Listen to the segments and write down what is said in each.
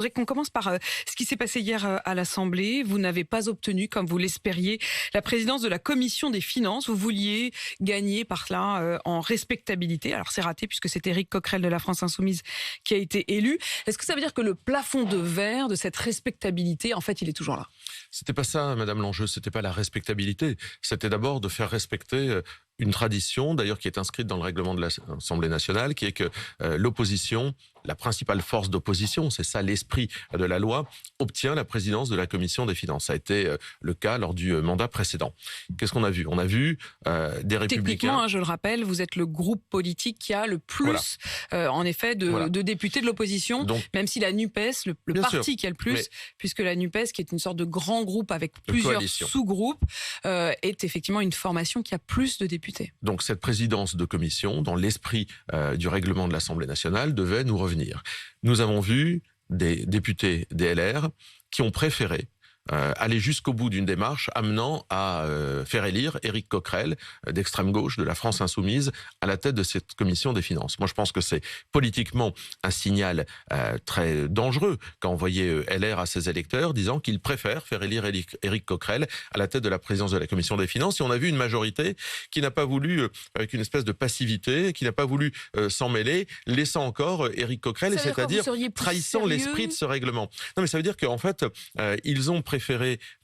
Je voudrais qu'on commence par ce qui s'est passé hier à l'Assemblée. Vous n'avez pas obtenu, comme vous l'espériez, la présidence de la Commission des Finances. Vous vouliez gagner par là en respectabilité. Alors c'est raté puisque c'est Éric Coquerel de la France Insoumise qui a été élu. Est-ce que ça veut dire que le plafond de verre de cette respectabilité, en fait, il est toujours là? C'était pas ça, Madame, l'enjeu. C'était pas la respectabilité. C'était d'abord de faire respecter une tradition, d'ailleurs, qui est inscrite dans le règlement de l'Assemblée nationale, qui est que l'opposition, la principale force d'opposition, c'est ça l'esprit de la loi, obtient la présidence de la Commission des Finances. Ça a été le cas lors du mandat précédent. Qu'est-ce qu'on a vu? On a vu des républicains... Techniquement, je le rappelle, vous êtes le groupe politique qui a le plus, en effet, de députés de l'opposition, donc, même si la NUPES, le parti qui a le plus, puisque la NUPES, qui est une sorte de grand groupe avec plusieurs sous-groupes, est effectivement une formation qui a plus de députés. Donc cette présidence de commission, dans l'esprit du règlement de l'Assemblée nationale, devait nous revenir. Nous avons vu des députés des LR qui ont préféré aller jusqu'au bout d'une démarche amenant à faire élire Éric Coquerel, d'extrême gauche, de la France Insoumise, à la tête de cette commission des finances. Moi, je pense que c'est politiquement un signal très dangereux quand on voyait LR à ses électeurs disant qu'ils préfèrent faire élire Éric Coquerel à la tête de la présidence de la commission des finances. Et on a vu une majorité qui n'a pas voulu, avec une espèce de passivité, qui n'a pas voulu s'en mêler, laissant encore Éric Coquerel, c'est-à-dire trahissant l'esprit de ce règlement. Non, mais ça veut dire qu'en fait, ils ont préféré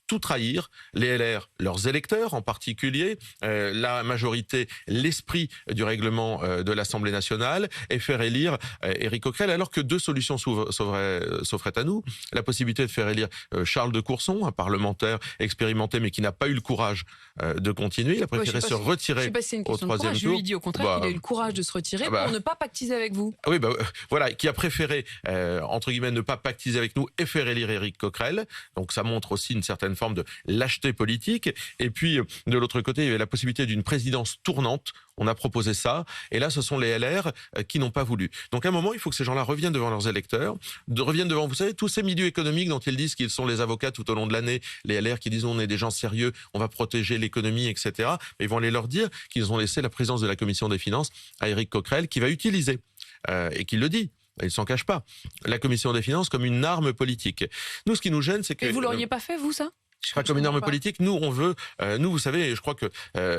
tout trahir, les LR, leurs électeurs en particulier, la majorité, l'esprit du règlement de l'Assemblée nationale, et faire élire Éric Coquerel, alors que deux solutions s'offraient à nous. La possibilité de faire élire Charles de Courson, un parlementaire expérimenté mais qui n'a pas eu le courage de continuer. Il a préféré se retirer au troisième tour. Je lui ai dit au contraire qu'il a eu le courage de se retirer pour ne pas pactiser avec vous. Oui, voilà, qui a préféré, entre guillemets, ne pas pactiser avec nous et faire élire Éric Coquerel. Donc ça montre aussi une certaine forme de lâcheté politique. Et puis, de l'autre côté, il y avait la possibilité d'une présidence tournante. On a proposé ça. Et là, ce sont les LR qui n'ont pas voulu. Donc, à un moment, il faut que ces gens-là reviennent devant leurs électeurs, reviennent devant, vous savez, tous ces milieux économiques dont ils disent qu'ils sont les avocats tout au long de l'année, les LR qui disent on est des gens sérieux, on va protéger l'économie, etc. Mais ils vont aller leur dire qu'ils ont laissé la présidence de la Commission des Finances à Éric Coquerel, qui va utiliser, et qui le dit, il ne s'en cache pas, la Commission des Finances comme une arme politique. Nous, ce qui nous gêne, c'est que... Et vous l'auriez pas fait, vous, ça? Pas comme une arme politique. Nous, on veut... nous, vous savez, je crois que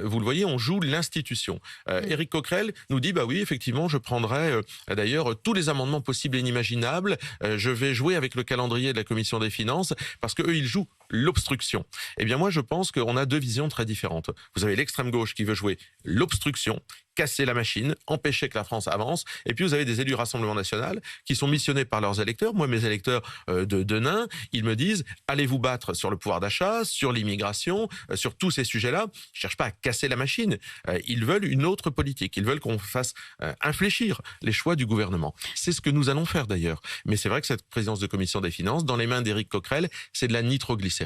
vous le voyez, on joue l'institution. Éric Coquerel nous dit, bah oui, effectivement, je prendrai d'ailleurs tous les amendements possibles et inimaginables. Je vais jouer avec le calendrier de la Commission des Finances parce que eux, ils jouent l'obstruction. Eh bien, moi, je pense qu'on a deux visions très différentes. Vous avez l'extrême gauche qui veut jouer l'obstruction, casser la machine, empêcher que la France avance. Et puis, vous avez des élus Rassemblement National qui sont missionnés par leurs électeurs. Moi, mes électeurs de Nain, ils me disent, allez vous battre sur le pouvoir d'achat, sur l'immigration, sur tous ces sujets-là. Ils ne cherchent pas à casser la machine. Ils veulent une autre politique. Ils veulent qu'on fasse infléchir les choix du gouvernement. C'est ce que nous allons faire d'ailleurs. Mais c'est vrai que cette présidence de commission des finances, dans les mains d'Éric Coquerel, c'est de la nitroglycérine.